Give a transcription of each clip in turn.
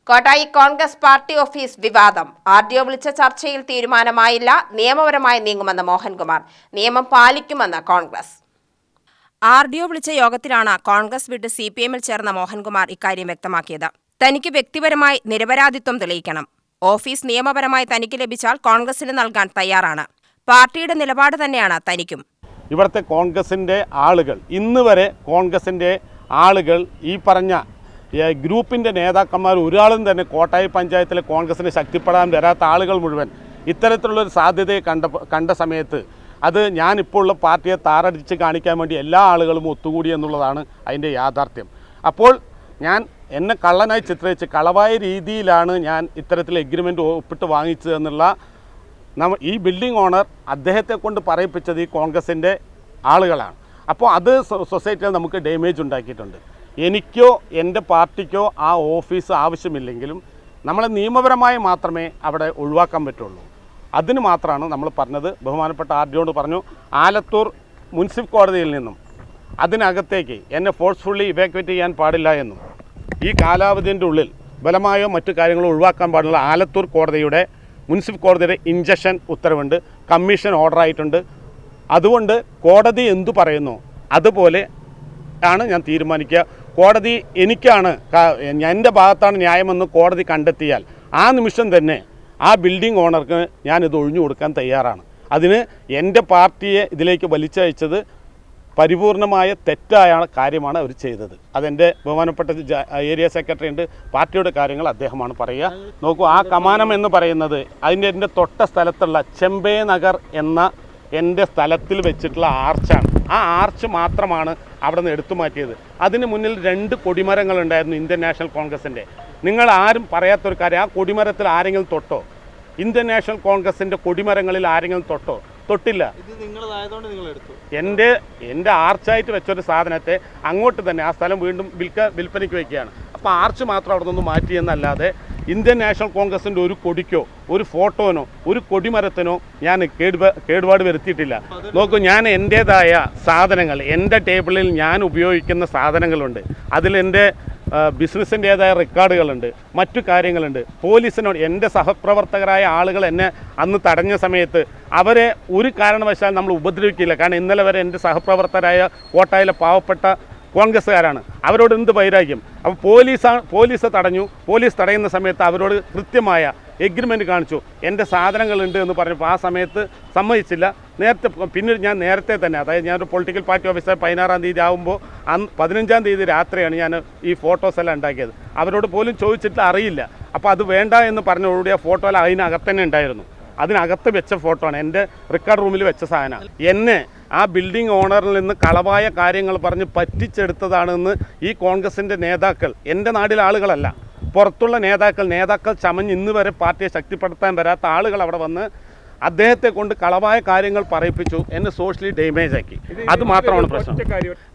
Kottayi Congress party office വിവാദം. RDO വിളിച്ച ചർച്ചയിൽ തീരുമാനമായില്ല. നിയമപരമായി നീങ്ങുമെന്ന് മോഹൻകുമാർ. നിയമം പാലിക്കുമെന്ന് കോൺഗ്രസ്. ആർഡിഒ വിളിച്ച യോഗത്തിലാണ് കോൺഗ്രസ് വിട്ട് CPM-ൽ ചേർന്ന മോഹൻകുമാർ ഇക്കാര്യം വ്യക്തമാക്കിയത്. തനിക്ക് വ്യക്തിപരമായി നിരപരാധിത്വം തെളിയിക്കണം. ഓഫീസ് നിയമപരമായി തനിക്ക് ലഭിച്ചാൽ കോൺഗ്രസിന് നൽകാൻ തയ്യാറാണ്. പാർട്ടിയുടെ നിലപാട് തന്നെയാണ് തനിക്കും. ഇവിടുത്തെ കോൺഗ്രസിൻ്റെ ആളുകൾ ഇന്ന് വരെ കോൺഗ്രസിൻ്റെ ആളുകൾ ഈ പറഞ്ഞ ഗ്രൂപ്പിൻ്റെ നേതാക്കന്മാർ ഒരാളും തന്നെ കോട്ടായി പഞ്ചായത്തിലെ കോൺഗ്രസിന് ശക്തിപ്പെടാൻ വരാത്ത ആളുകൾ മുഴുവൻ ഇത്തരത്തിലുള്ളൊരു സാധ്യതയെ കണ്ട സമയത്ത് അത് ഞാനിപ്പോൾ ഉള്ള പാർട്ടിയെ താറടിച്ച് കാണിക്കാൻ വേണ്ടി എല്ലാ ആളുകളും ഒത്തുകൂടി എന്നുള്ളതാണ് അതിൻ്റെ യാഥാർത്ഥ്യം. അപ്പോൾ ഞാൻ എന്നെ കള്ളനായി ചിത്രിച്ച് കളവായ രീതിയിലാണ് ഞാൻ ഇത്തരത്തിൽ എഗ്രിമെൻ്റ് ഒപ്പിട്ട് വാങ്ങിച്ചത് എന്നുള്ള ഈ ബിൽഡിംഗ് ഓണർ അദ്ദേഹത്തെ കൊണ്ട് പറയിപ്പിച്ചത് ഈ കോൺഗ്രസിൻ്റെ ആളുകളാണ്. അപ്പോൾ അത് സൊസൈറ്റിയിൽ നമുക്ക് ഡാമേജ് ഉണ്ടാക്കിയിട്ടുണ്ട്. എനിക്കോ എൻ്റെ പാർട്ടിക്കോ ആ ഓഫീസ് ആവശ്യമില്ലെങ്കിലും നമ്മളെ നിയമപരമായി മാത്രമേ അവിടെ ഒഴിവാക്കാൻ പറ്റുള്ളൂ. അതിന് മാത്രമാണ് നമ്മൾ പറഞ്ഞത്. ബഹുമാനപ്പെട്ട ആർഡിയോട് പറഞ്ഞു, ആലത്തൂർ മുനിസിപ്പൽ കോടതിയിൽ നിന്നും അതിനകത്തേക്ക് എന്നെ ഫോഴ്സ്ഫുള്ളി ഇവാക്യുവേറ്റ് ചെയ്യാൻ പാടില്ല എന്നും ഈ കാലാവധിൻ്റെ ഉള്ളിൽ ബലമായോ മറ്റു കാര്യങ്ങളോ ഒഴിവാക്കാൻ പാടില്ല ആലത്തൂർ കോടതിയുടെ മുനിസിപ്പൽ കോടതിയുടെ ഇൻജക്ഷൻ ഉത്തരവുണ്ട്, കമ്മീഷൻ ഓർഡർ ആയിട്ടുണ്ട്. അതുകൊണ്ട് കോടതി എന്തു പറയുന്നു അതുപോലെ ആണ് ഞാൻ തീരുമാനിക്കുക. കോടതി എനിക്കാണ് എൻ്റെ ഭാഗത്താണ് ന്യായമെന്ന് കോടതി കണ്ടെത്തിയാൽ ആ നിമിഷം തന്നെ ആ ബിൽഡിംഗ് ഓണർക്ക് ഞാനിത് ഒഴിഞ്ഞു കൊടുക്കാൻ തയ്യാറാണ്. അതിന് എൻ്റെ പാർട്ടിയെ ഇതിലേക്ക് വലിച്ചയച്ചത് പരിപൂർണമായ തെറ്റായ കാര്യമാണ് അവർ ചെയ്തത്. അതെൻ്റെ ബഹുമാനപ്പെട്ട ഏരിയ സെക്രട്ടറി ഉണ്ട്, പാർട്ടിയുടെ കാര്യങ്ങൾ അദ്ദേഹമാണ് പറയുക. നോക്കൂ, ആ കമാനം എന്ന് പറയുന്നത് എൻ്റെ തൊട്ട സ്ഥലത്തുള്ള ചെമ്പേ നഗർ എന്ന എൻ്റെ സ്ഥലത്തിൽ വെച്ചിട്ടുള്ള ആർച്ചാണ്. ആ ആർച്ച് മാത്രമാണ് അവിടെ നിന്ന് എടുത്തു മാറ്റിയത്. അതിന് മുന്നിൽ 2 കൊടിമരങ്ങളുണ്ടായിരുന്നു ഇന്ത്യൻ നാഷണൽ കോൺഗ്രസിൻ്റെ. നിങ്ങൾ ആരും പറയാത്തൊരു കാര്യം, ആ കൊടിമരത്തിൽ ആരെങ്കിലും തൊട്ടോ? ഇന്ത്യൻ നാഷണൽ കോൺഗ്രസിൻ്റെ കൊടിമരങ്ങളിൽ ആരെങ്കിലും തൊട്ടോ? തൊട്ടില്ല. എൻ്റെ ആർച്ചായിട്ട് വെച്ചൊരു സാധനത്തെ അങ്ങോട്ട് തന്നെ ആ സ്ഥലം വീണ്ടും വിൽപ്പനയ്ക്ക് വയ്ക്കുകയാണ്. അപ്പോൾ ആർച്ച് മാത്രം അവിടെ നിന്ന് മാറ്റിയെന്നല്ലാതെ ഇന്ത്യൻ നാഷണൽ കോൺഗ്രസിൻ്റെ ഒരു കൊടിക്കോ ഒരു ഫോട്ടോനോ ഒരു കൊടിമരത്തിനോ ഞാൻ കേടുപാട് വരുത്തിയിട്ടില്ല. നോക്കൂ, ഞാൻ എൻ്റേതായ സാധനങ്ങൾ, എൻ്റെ ടേബിളിൽ ഞാൻ ഉപയോഗിക്കുന്ന സാധനങ്ങളുണ്ട്. അതിലെൻ്റെ ബിസിനസ്സിൻ്റേതായ റെക്കോർഡുകളുണ്ട്, മറ്റു കാര്യങ്ങളുണ്ട്. പോലീസിനോട് എൻ്റെ സഹപ്രവർത്തകരായ ആളുകൾ എന്നെ അന്ന് തടഞ്ഞ സമയത്ത് അവരെ ഒരു കാരണവശാൽ നമ്മൾ ഉപദ്രവിക്കില്ല. കാരണം ഇന്നലെ വരെ എൻ്റെ സഹപ്രവർത്തകരായ കോട്ടായിലെ പാവപ്പെട്ട കോൺഗ്രസ്സുകാരാണ്. അവരോട് എന്ത് വൈരാഗ്യം. അപ്പോൾ പോലീസ് തടഞ്ഞു. പോലീസ് തടയുന്ന സമയത്ത് അവരോട് കൃത്യമായ എഗ്രിമെൻറ്റ് കാണിച്ചു. എൻ്റെ സാധനങ്ങളുണ്ട് എന്ന് പറഞ്ഞപ്പോൾ ആ സമയത്ത് സമ്മതിച്ചില്ല. പിന്നീട് ഞാൻ നേരത്തെ തന്നെ, അതായത് ഞാനൊരു പൊളിറ്റിക്കൽ പാർട്ടി ഓഫീസർ 16-ാം തീയതി ആകുമ്പോൾ 15-ാം തീയതി രാത്രിയാണ് ഞാൻ ഈ ഫോട്ടോസ് എല്ലാം ഉണ്ടാക്കിയത്. അവരോട് പോലും ചോദിച്ചിട്ട് അറിയില്ല. അപ്പോൾ അത് വേണ്ട എന്ന് പറഞ്ഞോടുകൂടി ആ ഫോട്ടോ എല്ലാം അതിനകത്ത് തന്നെ ഉണ്ടായിരുന്നു. അതിനകത്ത് വെച്ച ഫോട്ടോ ആണ്, എൻ്റെ റെക്കോർഡ് റൂമിൽ വെച്ച സാധനം. എന്നെ ആ ബിൽഡിംഗ് ഓണറിൽ നിന്ന് കളവായ കാര്യങ്ങൾ പറഞ്ഞ് പറ്റിച്ചെടുത്തതാണെന്ന് ഈ കോൺഗ്രസിൻ്റെ നേതാക്കൾ, എൻ്റെ നാട്ടിലെ ആളുകളല്ല, പുറത്തുള്ള നേതാക്കൾ ചമഞ്ഞ് ഇന്ന് വരെ പാർട്ടിയെ ശക്തിപ്പെടുത്താൻ വരാത്ത ആളുകൾ അവിടെ വന്ന് അദ്ദേഹത്തെ കൊണ്ട് കളവായ കാര്യങ്ങൾ പറയിപ്പിച്ചു, എന്നെ സോഷ്യലി ഡാമേജ് ആക്കി. അത് മാത്രമാണ് പ്രശ്നം.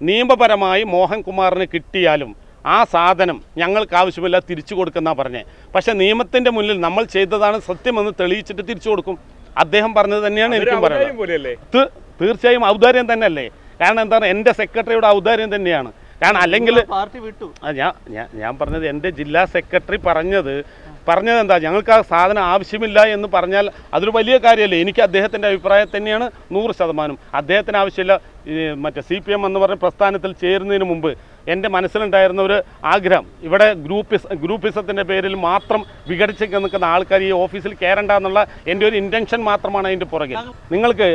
നിയമപരമായി മോഹൻകുമാറിന് കിട്ടിയാലും ആ സാധനം ഞങ്ങൾക്ക് ആവശ്യമില്ല, തിരിച്ചു കൊടുക്കുന്നാണ് പറഞ്ഞത്. പക്ഷേ നിയമത്തിൻ്റെ മുന്നിൽ നമ്മൾ ചെയ്തതാണ് സത്യമെന്ന് തെളിയിച്ചിട്ട് തിരിച്ചു കൊടുക്കും. അദ്ദേഹം പറഞ്ഞത് തന്നെയാണ് എനിക്കും പറയുന്നത്. തീർച്ചയായും ഔദാര്യം തന്നെയല്ലേ. കാരണം എന്താണ്, എൻ്റെ സെക്രട്ടറിയുടെ ഔദാര്യം തന്നെയാണ്. കാരണം അല്ലെങ്കിൽ പാർട്ടി വിട്ടു. ഞാൻ പറഞ്ഞത് എൻ്റെ ജില്ലാ സെക്രട്ടറി പറഞ്ഞത് എന്താ, ഞങ്ങൾക്ക് ആ സാധനം ആവശ്യമില്ല എന്ന് പറഞ്ഞാൽ അതൊരു വലിയ കാര്യമല്ലേ. എനിക്ക് അദ്ദേഹത്തിൻ്റെ അഭിപ്രായം തന്നെയാണ് 100%. അദ്ദേഹത്തിന് ആവശ്യമില്ല. മറ്റേ CPM എന്ന് പറഞ്ഞ പ്രസ്ഥാനത്തിൽ ചേരുന്നതിന് മുമ്പ് എൻ്റെ മനസ്സിലുണ്ടായിരുന്ന ഒരു ആഗ്രഹം, ഇവിടെ ഗ്രൂപ്പിസത്തിൻ്റെ പേരിൽ മാത്രം വിഘടിച്ച് നിൽക്കുന്ന ആൾക്കാർ ഈ ഓഫീസിൽ കയറണ്ട എന്നുള്ള എൻ്റെ ഒരു ഇൻറ്റൻഷൻ മാത്രമാണ് അതിൻ്റെ പുറകിൽ. നിങ്ങൾക്ക്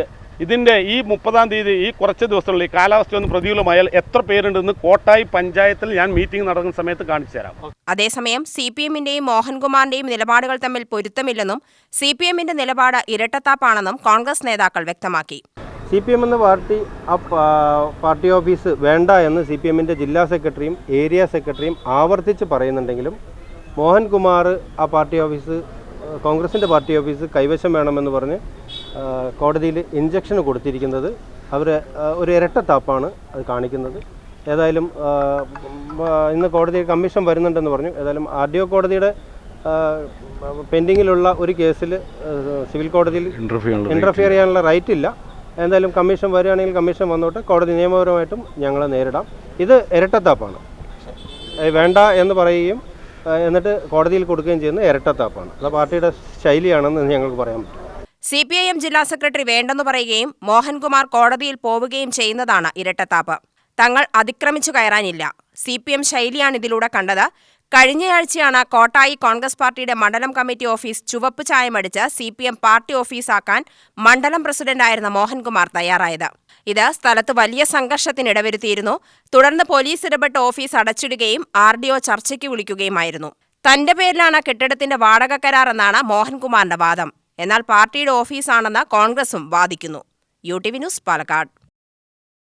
ഇതിൻ്റെ ഈ 30-ാം തീയതി ഈ കുറച്ച് ദിവസങ്ങളിൽ ഈ കാലാവസ്ഥ ഒന്ന് പ്രതികൂലമായാൽ എത്ര പേരുണ്ടെന്ന് കോട്ടായി പഞ്ചായത്തിൽ ഞാൻ മീറ്റിംഗ് നടക്കുന്ന സമയത്ത് കാണിച്ചു തരാം. അതേസമയം CPM-ന്റെയും മോഹൻകുമാറിന്റെയും നിലപാടുകൾ തമ്മിൽ പൊരുത്തമില്ലെന്നും CPM-ന്റെ നിലപാട് ഇരട്ടത്താപ്പാണെന്നും കോൺഗ്രസ് നേതാക്കൾ വ്യക്തമാക്കി. CPM എന്ന പാർട്ടി ഓഫീസ് വേണ്ട എന്ന് CPM-ന്റെ ജില്ലാ സെക്രട്ടറിയും ഏരിയ സെക്രട്ടറിയും ആവർത്തിച്ച് പറയുന്നുണ്ടെങ്കിലും മോഹൻകുമാർ ആ പാർട്ടി ഓഫീസ്, കോൺഗ്രസിൻ്റെ പാർട്ടി ഓഫീസ് കൈവശം വേണമെന്ന് പറഞ്ഞ് കോടതിയിൽ ഇൻജക്ഷൻ കൊടുത്തിരിക്കുന്നത് ഒരു ഇരട്ടത്താപ്പാണ് അത് കാണിക്കുന്നത്. ഏതായാലും ഇന്ന് കോടതി കമ്മീഷൻ വരുന്നുണ്ടെന്ന് പറഞ്ഞു. ഏതായാലും RDO കോടതിയുടെ പെൻഡിങ്ങിലുള്ള ഒരു കേസിൽ സിവിൽ കോടതിയിൽ ഇൻ്റർഫിയർ ചെയ്യാനുള്ള റൈറ്റ് ഇല്ല. എന്തായാലും കമ്മീഷൻ വരികയാണെങ്കിൽ കമ്മീഷൻ വന്നോട്ടെ, കോടതി നിയമപരമായിട്ടും ഞങ്ങളെ നേരിടാം. ഇത് ഇരട്ടത്താപ്പാണ്. വേണ്ട എന്ന് പറയുകയും എന്നിട്ട് കോടതിയിൽ കൊടുക്കുകയും ചെയ്യുന്ന ഇരട്ടത്താപ്പാണ്. അത് പാർട്ടിയുടെ ശൈലിയാണെന്ന് ഞങ്ങൾക്ക് പറയാൻ പറ്റും. CPIM ജില്ലാ സെക്രട്ടറി വേണ്ടെന്ന് പറയുകയും മോഹൻകുമാർ കോടതിയിൽ പോവുകയും ചെയ്യുന്നതാണ് ഇരട്ടത്താപ്പ്. തങ്ങൾ അതിക്രമിച്ചു കയറാനില്ല. CPM ശൈലിയാണ് ഇതിലൂടെ കണ്ടത്. കഴിഞ്ഞയാഴ്ചയാണ് കോട്ടായി കോൺഗ്രസ് പാർട്ടിയുടെ മണ്ഡലം കമ്മിറ്റി ഓഫീസ് ചുവപ്പ് ചായമടിച്ച് CPM പാർട്ടി ഓഫീസാക്കാൻ മണ്ഡലം പ്രസിഡന്റായിരുന്ന മോഹൻകുമാർ തയ്യാറായത്. ഇത് സ്ഥലത്ത് വലിയ സംഘർഷത്തിനിടവരുത്തിയിരുന്നു. തുടർന്ന് പോലീസ് ഇടപെട്ട് ഓഫീസ് അടച്ചിടുകയും RDO ചർച്ചയ്ക്ക് വിളിക്കുകയുമായിരുന്നു. തന്റെ പേരിലാണ് കെട്ടിടത്തിന്റെ വാടക കരാർ എന്നാണ് മോഹൻകുമാറിന്റെ വാദം. എന്നാൽ പാർട്ടിയുടെ ഓഫീസാണെന്ന് കോൺഗ്രസും വാദിക്കുന്നു. UTV news, Palakkad.